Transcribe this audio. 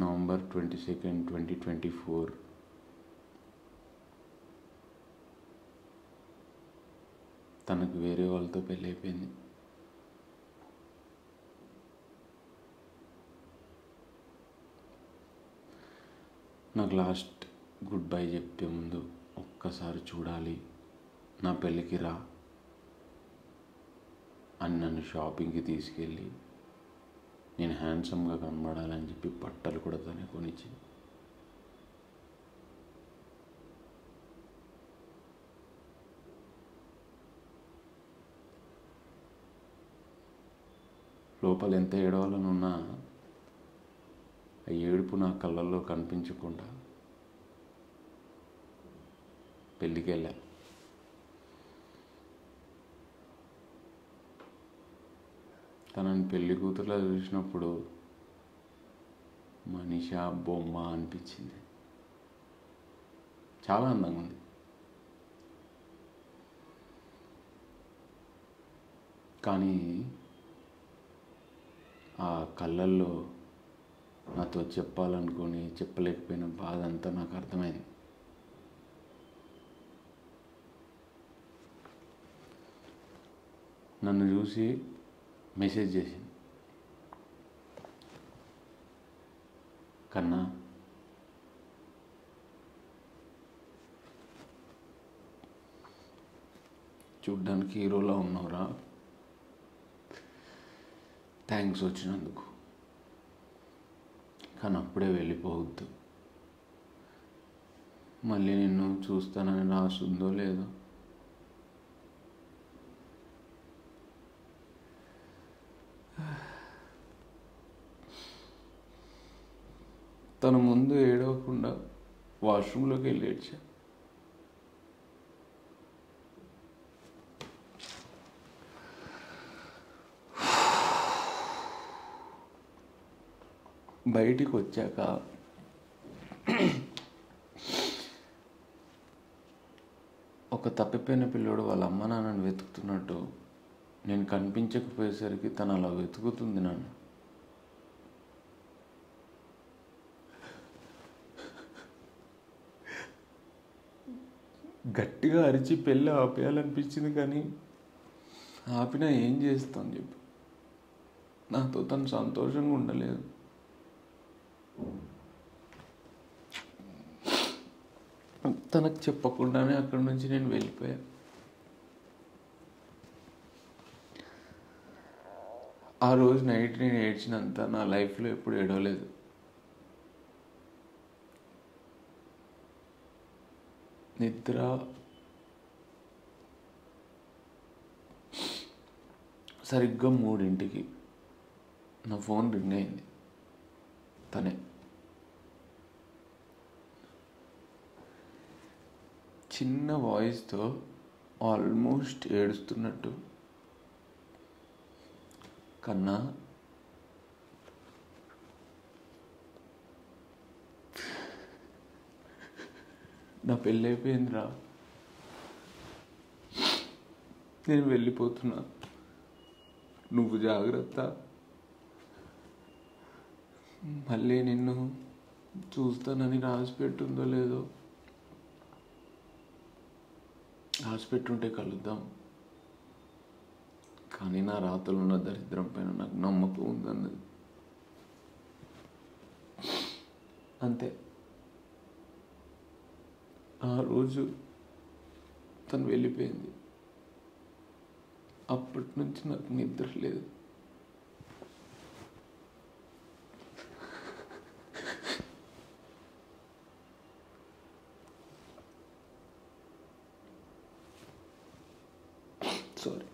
November 22, 2024. తనకు వేరే వాళ్ళతో పెళ్ళి అయిపోయింది. నాకు లాస్ట్ గుడ్ బై చెప్పే ముందు ఒక్కసారి చూడాలి, నా పెళ్ళికి రా అని నన్ను షాపింగ్కి తీసుకెళ్ళి నేను హ్యాండ్సమ్గా కనబడాలని చెప్పి బట్టలు కూడా తనే కొనిచ్చింది. లోపల ఎంత ఏడవాలని ఉన్నా ఆ ఏడుపు నా కళ్ళల్లో కనిపించకుండా పెళ్ళికి వెళ్ళా. తనని పెళ్లి కూతురులా చూసినప్పుడు మనిషా బొమ్మ అనిపించింది. చాలా అందంగా ఉంది. కానీ ఆ కళ్ళల్లో నాతో చెప్పాలనుకొని చెప్పలేకపోయిన బాధ అంతా నాకు అర్థమైంది. నన్ను చూసి మెసేజ్ చేసింది, కన్నా చూడ్డానికి హీరోలా ఉన్నావురా, థ్యాంక్స్ వచ్చినందుకు, కానీ అప్పుడే వెళ్ళిపోవద్దు, మళ్ళీ నిన్ను చూస్తానని రాసుందో లేదో. తన ముందు ఏడవకుండా వాష్రూమ్లోకి వెళ్ళి ఏడ్చా. బయటికి వచ్చాక ఒక తప్పిపోయిన పిల్లోడు వాళ్ళ అమ్మ నాన్నని వెతుకుతున్నట్టు నేను కనిపించకపోయేసరికి తను అలా వెతుకుతుంది నన్ను. గట్టిగా అరిచి పెళ్ళి ఆపేయాలనిపించింది, కానీ ఆపినా ఏం చేస్తాను చెప్పు. నాతో తను సంతోషంగా ఉండలేదు. తనకు చెప్పకుండానే అక్కడి నుంచి నేను వెళ్ళిపోయా. ఆ రోజు నైట్ నేను ఏడ్చినంత నా లైఫ్లో ఎప్పుడు ఏడవలేదు. నిద్ర సరిగ్గా 3 నా ఫోన్ రింగ్ అయింది. తనే చిన్న వాయిస్తో ఆల్మోస్ట్ ఏడుస్తున్నట్టు, కన్నా నా పెళ్ళి అయిపోయిందిరా, నేను వెళ్ళిపోతున్నా, నువ్వు జాగ్రత్త, మళ్ళీ నిన్ను చూస్తానని రాసి పెట్టుందో లేదో, రాసి పెట్టుంటే కలుద్దాం, కానీ నా రాతలు ఉన్న దరిద్రం పైన నాకు నమ్మకం ఉందన్నది. అంతే. ఆ రోజు తను వెళ్ళిపోయింది. అప్పటి నుంచి నాకు నిద్ర లేదు. సారీ.